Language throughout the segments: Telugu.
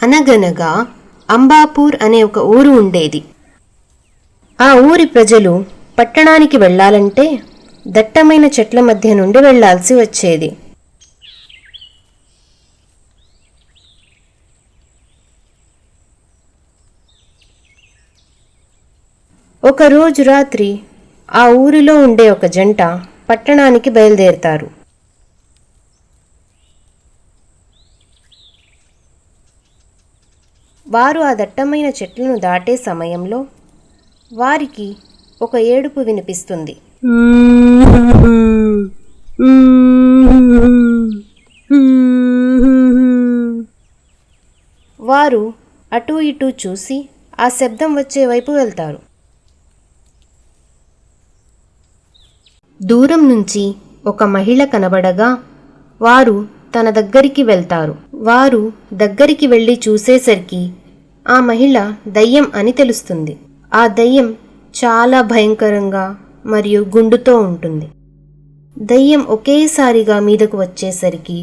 అనగనగా అంబాపూర్ అనే ఒక ఊరు ఉండేది. ఆ ఊరి ప్రజలు పట్టణానికి వెళ్ళాలంటే దట్టమైన చెట్ల మధ్య నుండి వెళ్లాల్సి వచ్చేది. ఒకరోజు రాత్రి ఆ ఊరిలో ఉండే ఒక జంట పట్టణానికి బయలుదేరతారు. వారు ఆ దట్టమైన చెట్లను దాటే సమయంలో వారికి ఒక ఏడుపు వినిపిస్తుంది. వారు అటూ ఇటూ చూసి ఆ శబ్దం వచ్చే వైపు వెళ్తారు. దూరం నుంచి ఒక మహిళ కనబడగా వారు తన దగ్గరికి వెళ్తారు. వారు దగ్గరికి వెళ్ళి చూసేసరికి ఆ మహిళ దయ్యం అని తెలుస్తుంది. ఆ దయ్యం చాలా భయంకరంగా మరియు గుండుతో ఉంటుంది. దయ్యం ఒకేసారిగా మీదకు వచ్చేసరికి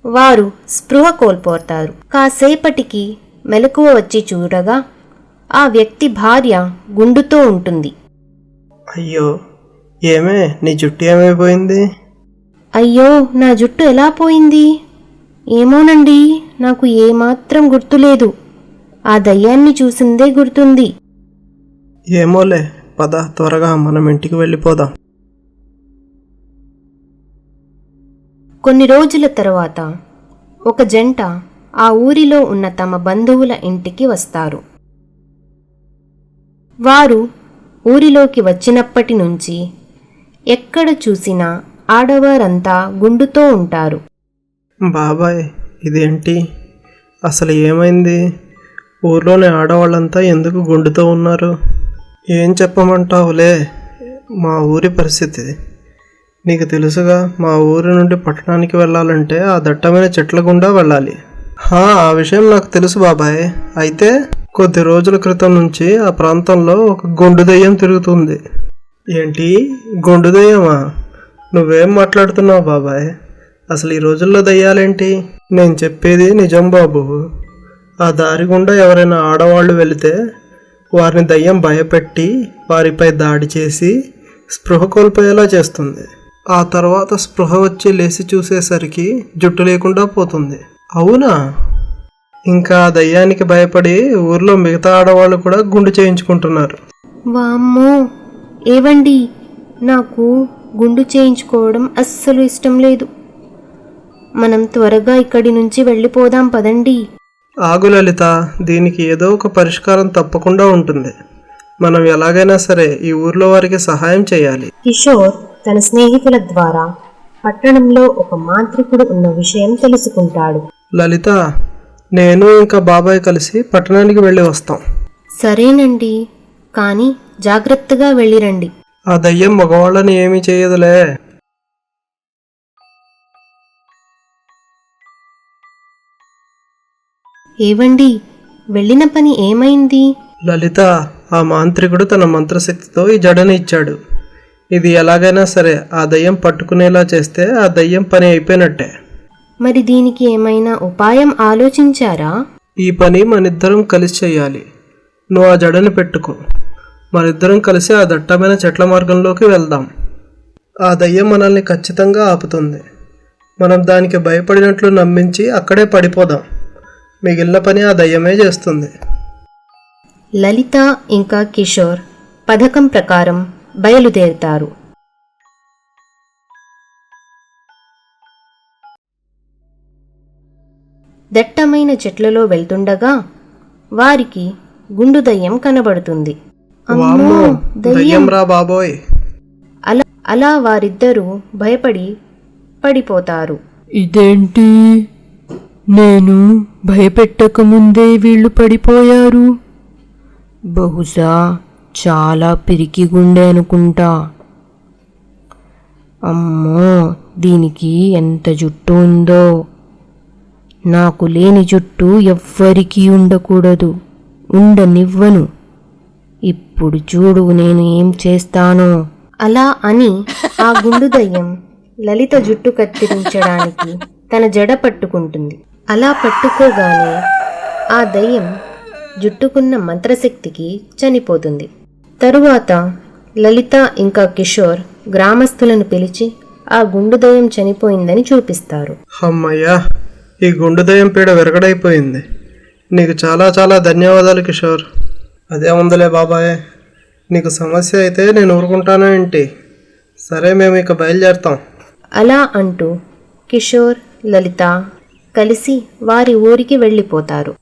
వారు స్పృహ కోల్పోతారు. కాసేపటికి మెలకువ వచ్చి చూడగా ఆ వ్యక్తి భార్య గుండుతో ఉంటుంది. అయ్యో, ఏమే నీ జుట్టు ఏమైపోయింది? అయ్యో, నా జుట్టు ఎలా పోయింది? ఏమోనండి, నాకు ఏమాత్రం గుర్తులేదు. ఆ దయ్యాన్ని చూసిందే గుర్తుంది. ఏమోలే, పద త్వరగా మనం ఇంటికి వెళ్ళిపోదాం. కొన్ని రోజుల తర్వాత ఒక జంట ఆ ఊరిలో ఉన్న తమ బంధువుల ఇంటికి వస్తారు. వారు ఊరిలోకి వచ్చినప్పటి నుంచి ఎక్కడ చూసినా ఆడవారంతా గుండుతో ఉంటారు. బాబాయ్, ఇదేంటి? అసలు ఏమైంది? ఊర్లోని ఆడవాళ్ళంతా ఎందుకు గుండుతో ఉన్నారు? ఏం చెప్పమంటావులే, మా ఊరి పరిస్థితి నీకు తెలుసుగా. మా ఊరి నుండి పట్టణానికి వెళ్ళాలంటే ఆ దట్టమైన చెట్ల గుండా వెళ్ళాలి. ఆ విషయం నాకు తెలుసు బాబాయ్. అయితే కొద్ది రోజుల క్రితం నుంచి ఆ ప్రాంతంలో ఒక గుండు దయ్యం తిరుగుతుంది. ఏంటి, గుండు దయ్యమా? నువ్వేం మాట్లాడుతున్నావు బాబాయ్? అసలు ఈ రోజుల్లో దయ్యాలేంటి? నేను చెప్పేది నిజం బాబు. ఆ దారి గుండా ఎవరైనా ఆడవాళ్ళు వెళితే వారిని దయ్యం భయపెట్టి వారిపై దాడి చేసి స్పృహ కోల్పోయేలా చేస్తుంది. ఆ తర్వాత స్పృహ వచ్చి లేచి చూసేసరికి జుట్టు లేకుండా పోతుంది. అవునా? ఇంకా దయ్యానికి భయపడి ఊర్లో మిగతా ఆడవాళ్ళు కూడా గుండు చేయించుకుంటున్నారు. వామ్మో, ఏవండి, నాకు గుండు చేయించుకోవడం అస్సలు ఇష్టం లేదు. మనం త్వరగా ఇక్కడి నుంచి వెళ్ళిపోదాం పదండి. ఆగు లలిత, దీనికి ఏదో ఒక పరిష్కారం తప్పకుండా ఉంటుంది. మనం ఎలాగైనా సరే ఈ ఊర్లో వారికి సహాయం చేయాలి. కిషోర్ తన స్నేహితుల ద్వారా పట్టణంలో ఒక మాంత్రికుడు ఉన్న విషయం తెలుసుకుంటాడు. లలిత, నేను ఇంకా బాబాయ్ కలిసి పట్టణానికి వెళ్ళి వస్తాం. సరేనండి, కానీ జాగ్రత్తగా వెళ్ళిరండి. ఆ దయ్యం మగవాళ్ళని ఏమీ చేయదులే. ఏవండి, వెళ్ళిన పని ఏమైంది? లలిత, ఆ మాంత్రికుడు తన మంత్రశక్తితో ఈ జడని ఇచ్చాడు. ఇది ఎలాగైనా సరే ఆ దయ్యం పట్టుకునేలా చేస్తే ఆ దయ్యం పని అయిపోయినట్టే. మరి దీనికి ఏమైనా ఉపాయం ఆలోచించారా? ఈ పని మనిద్దరం కలిసి చెయ్యాలి. నువ్వు ఆ జడని పెట్టుకో, మనిద్దరం కలిసి ఆ దట్టమైన చెట్ల మార్గంలోకి వెళ్దాం. ఆ దయ్యం మనల్ని ఖచ్చితంగా ఆపుతుంది. మనం దానికి భయపడినట్లు నమ్మించి అక్కడే పడిపోదాం. మిగిలిన పని ఆ దయ్యమే చేస్తుంది. లలిత ఇంకా కిషోర్ పథకం ప్రకారం బయలుదేరుతారు. దట్టమైన చెట్లలో వెళ్తుండగా వారికి గుండు దయ్యం కనబడుతుంది. వామ్మో, దయ్యం రా బాబోయ్! అలా వారిద్దరూ భయపడి పడిపోతారు. ఇదేంటి, నేను భయపెట్టకముందే వీళ్ళు పడిపోయారు? బహుశా చాలా పిరికి గుండె అనుకుంటా. అమ్మో, దీనికి ఎంత జుట్టు ఉందో! నాకు లేని జుట్టు ఎవ్వరికీ ఉండకూడదు, ఉండనివ్వను. ఇప్పుడు చూడు నేను ఏం చేస్తానో. అలా అని ఆ గుండు దయ్యం లలిత జుట్టు కత్తిరించడానికి తన జడ పట్టుకుంటుంది. అలా పట్టుకోగానే ఆ దయ్యం జుట్టుకున్న మంత్రశక్తికి చనిపోతుంది. తరువాత లలిత ఇంకా కిషోర్ గ్రామస్తులను పిలిచి ఆ గుండు దయ్యం చనిపోయిందని చూపిస్తారు. అమ్మయ్యా, ఈ గుండు దయ్యం పీడ విరగడైపోయింది. నీకు చాలా చాలా ధన్యవాదాలు కిషోర్. అదే ఉందిలే బాబాయ్, నీకు సమస్య అయితే నేను ఊరుకుంటానా ఏంటి? సరే, మేము ఇక బయలుదేరుతాం. అలా అంటూ కిషోర్, లలిత కలిసి వారి ఊరికి వెళ్ళిపోతారు.